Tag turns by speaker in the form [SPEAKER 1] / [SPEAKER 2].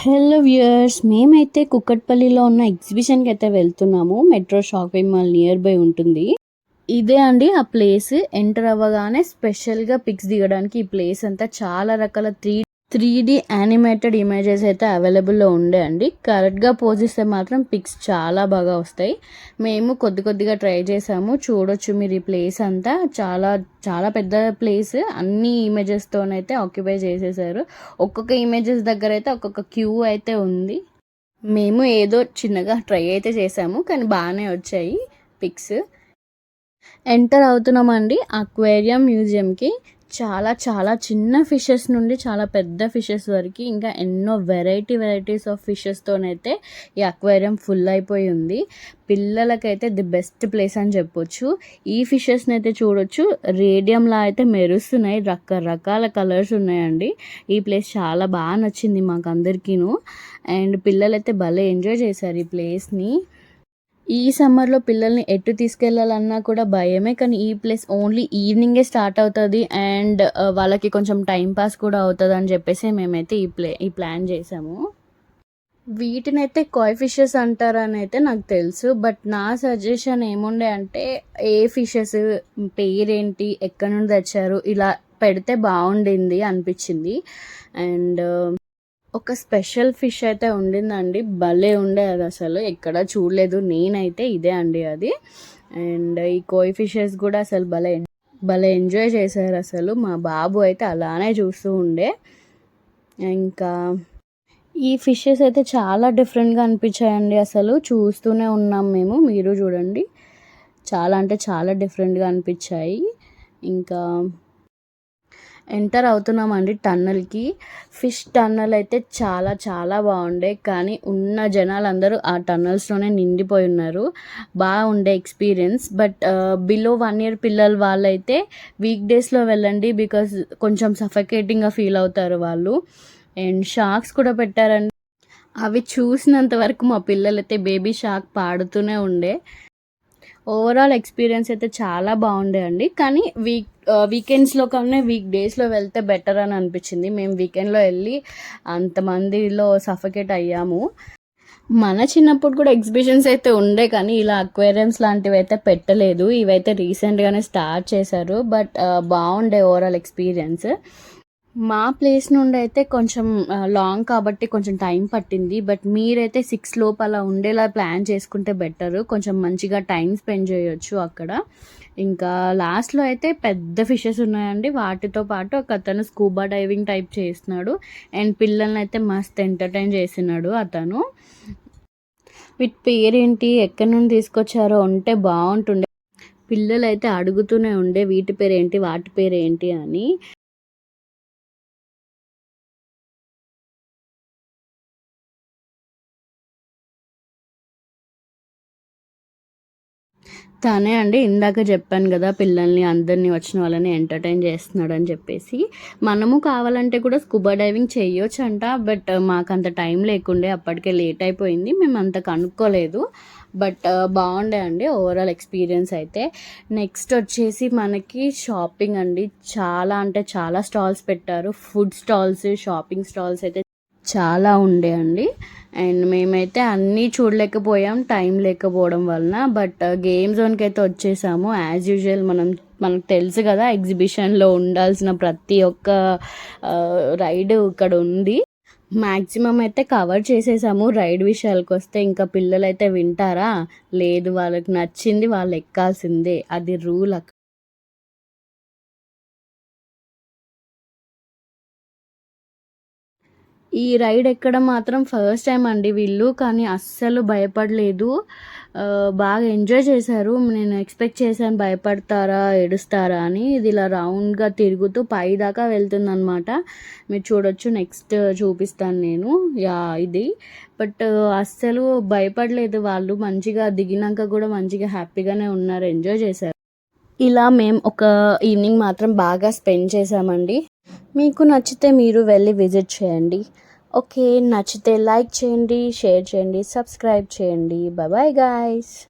[SPEAKER 1] Hello viewers, మేమైతే కుక్కట్పల్లిలో ఉన్న ఎగ్జిబిషన్కి అయితే వెళ్తున్నాము. Metro shopping mall near by ఉంటుంది. ఇదే అండి ఆ ప్లేస్. ఎంటర్ అవ్వగానే స్పెషల్గా పిక్స్ దిగడానికి ఈ ప్లేస్ అంతా చాలా రకాల త్రీ డి యానిమేటెడ్ ఇమేజెస్ అయితే అవైలబుల్లో ఉండే అండి. కరెక్ట్గా పోజ్ ఇస్తే మాత్రం పిక్స్ చాలా బాగా వస్తాయి. మేము కొద్దిగా ట్రై చేసాము. చూడొచ్చు మీరు ఈ ప్లేస్ అంతా చాలా చాలా పెద్ద ప్లేస్. అన్ని ఇమేజెస్తోనైతే ఆక్యుపై చేసేసారు. ఒక్కొక్క ఇమేజెస్ దగ్గర అయితే ఒక్కొక్క క్యూ అయితే ఉంది. మేము ఏదో చిన్నగా ట్రై అయితే చేసాము, కానీ బాగానే వచ్చాయి పిక్స్. ఎంటర్ అవుతున్నామండి అక్వేరియం మ్యూజియంకి. చాలా చాలా చిన్న ఫిషెస్ నుండి చాలా పెద్ద ఫిషెస్ వరకు, ఇంకా ఎన్నో వెరైటీస్ ఆఫ్ ఫిషెస్తోనైతే ఈ అక్వేరియం ఫుల్ అయిపోయి ఉంది. పిల్లలకైతే ది బెస్ట్ ప్లేస్ అని చెప్పొచ్చు. ఈ ఫిషెస్ని అయితే చూడొచ్చు, రేడియంలా అయితే మెరుస్తున్నాయి. రకరకాల కలర్స్ ఉన్నాయండి. ఈ ప్లేస్ చాలా బాగా నచ్చింది మాకు అందరికీను. అండ్ పిల్లలైతే భలే ఎంజాయ్ చేశారు ఈ ప్లేస్ని. ఈ సమ్మర్లో పిల్లల్ని ఎటు తీసుకెళ్ళాలన్నా కూడా భయమే, కానీ ఈ ప్లేస్ ఓన్లీ ఈవినింగే స్టార్ట్ అవుతుంది. అండ్ వాళ్ళకి కొంచెం టైం పాస్ కూడా అవుతుంది అని చెప్పేసి మేమైతే ఈ ప్లాన్ చేసాము. వీటినైతే కాయ్ ఫిషెస్ అంటారని అయితే నాకు తెలుసు. బట్ నా సజెషన్ ఏముండే అంటే, ఏ ఫిషెస్ పేరేంటి, ఎక్కడి నుండి తెచ్చారు, ఇలా పెడితే బాగుండింది అనిపించింది. అండ్ ఒక స్పెషల్ ఫిష్ అయితే ఉండిందండి. భలే ఉండే అది, అసలు ఎక్కడ చూడలేదు నేనైతే. ఇదే అండి అది. అండ్ ఈ కోయి ఫిషెస్ కూడా అసలు భలే ఎంజాయ్ చేశారు అసలు. మా బాబు అయితే అలానే చూస్తూ ఉండే. ఇంకా ఈ ఫిషెస్ అయితే చాలా డిఫరెంట్గా అనిపించాయండి. అసలు చూస్తూనే ఉన్నాం మేము. మీరు చూడండి, చాలా అంటే చాలా డిఫరెంట్గా అనిపించాయి. ఇంకా ఎంటర్ అవుతున్నామండి టన్నల్కి. ఫిష్ టన్నల్ అయితే చాలా చాలా బాగుండే, కానీ ఉన్న జనాలందరూ ఆ టన్నల్స్లోనే నిండిపోయి ఉన్నారు. బాగుండే ఎక్స్పీరియన్స్. బట్ బిలో 1 year పిల్లలు వాళ్ళైతే వీక్ డేస్లో వెళ్ళండి, బికాజ్ కొంచెం సఫకేటింగ్గా ఫీల్ అవుతారు వాళ్ళు. అండ్ షార్క్స్ కూడా పెట్టారండి. అవి చూసినంత వరకు మా పిల్లలైతే బేబీ షార్క్ పాడుతూనే ఉండే. ఓవరాల్ ఎక్స్పీరియన్స్ అయితే చాలా బాగుండే అండి. కానీ వీకెండ్స్లో కన్నా వీక్ డేస్లో వెళ్తే బెటర్ అని అనిపించింది. మేము వీకెండ్లో వెళ్ళి అంతమందిలో సఫకేట్ అయ్యాము. మన చిన్నప్పుడు కూడా ఎగ్జిబిషన్స్ అయితే ఉండే, కానీ ఇలా అక్వేరియంస్ లాంటివి అయితే పెట్టలేదు. ఇవైతే రీసెంట్గానే స్టార్ట్ చేశారు. బట్ బాగుండే ఓవరాల్ ఎక్స్పీరియన్స్. మా ప్లేస్ నుండి అయితే కొంచెం లాంగ్ కాబట్టి కొంచెం టైం పట్టింది. బట్ మీరైతే 6 లోపల ఉండేలా ప్లాన్ చేసుకుంటే బెటర్. కొంచెం మంచిగా టైం స్పెండ్ చేయొచ్చు అక్కడ. ఇంకా లాస్ట్లో అయితే పెద్ద ఫిషెస్ ఉన్నాయండి. వాటితో పాటు ఒక అతను స్కూబా డైవింగ్ టైప్ చేస్తున్నాడు. అండ్ పిల్లల్ని అయితే మస్త్ ఎంటర్టైన్ చేస్తున్నాడు అతను. వీటి పేరేంటి, ఎక్కడి నుండి తీసుకొచ్చారో ఉంటే బాగుంటుండే. పిల్లలు అయితే అడుగుతూనే ఉండే వీటి పేరేంటి, వాటి పేరేంటి అని. తనే అండి, ఇందాక చెప్పాను కదా పిల్లల్ని అందరినీ వచ్చిన వాళ్ళని ఎంటర్టైన్ చేస్తున్నాడు అని చెప్పేసి. మనము కావాలంటే కూడా స్కూబా డైవింగ్ చేయొచ్చు అంట. బట్ మాకు అంత టైం లేకుండే, అప్పటికే లేట్ అయిపోయింది. మేము అంత కనుక్కోలేదు. బట్ బాగుండే అండి ఓవరాల్ ఎక్స్పీరియన్స్ అయితే. నెక్స్ట్ వచ్చేసి మనకి షాపింగ్ అండి. చాలా అంటే చాలా స్టాల్స్ పెట్టారు. ఫుడ్ స్టాల్స్, షాపింగ్ స్టాల్స్ అయితే చాలా ఉండే అండి. అండ్ మేమైతే అన్నీ చూడలేకపోయాం టైం లేకపోవడం వలన. బట్ గేమ్ జోన్కి అయితే వచ్చేసాము. యాజ్ యూజువల్ మనకు తెలుసు కదా, ఎగ్జిబిషన్లో ఉండాల్సిన ప్రతి ఒక్క రైడ్ ఇక్కడ ఉంది. మ్యాక్సిమం అయితే కవర్ చేసేసాము. రైడ్ విషయాలకు వస్తే ఇంకా పిల్లలు అయితే వింటారా? లేదు, వాళ్ళకి నచ్చింది వాళ్ళు ఎక్కాల్సిందే, అది రూల్. ఈ రైడ్ ఎక్కడం మాత్రం ఫస్ట్ టైం అండి వీళ్ళు, కానీ అస్సలు భయపడలేదు. బాగా ఎంజాయ్ చేశారు. నేను ఎక్స్పెక్ట్ చేశాను భయపడతారా, ఏడుస్తారా అని. ఇది ఇలా రౌండ్గా తిరుగుతూ పై దాకా వెళ్తుందనమాట. మీరు చూడొచ్చు, నెక్స్ట్ చూపిస్తాను నేను. ఇది. బట్ అస్సలు భయపడలేదు వాళ్ళు. మంచిగా దిగినాక కూడా మంచిగా హ్యాపీగానే ఉన్నారు, ఎంజాయ్ చేశారు. ఇలా మేము ఒక ఈవినింగ్ మాత్రం బాగా స్పెండ్ చేసామండి. మీకు నచ్చితే మీరు వెళ్ళి విజిట్ చేయండి. ఓకే, నచ్చితే లైక్ చేయండి, షేర్ చేయండి, సబ్స్క్రైబ్ చేయండి. Bye bye guys.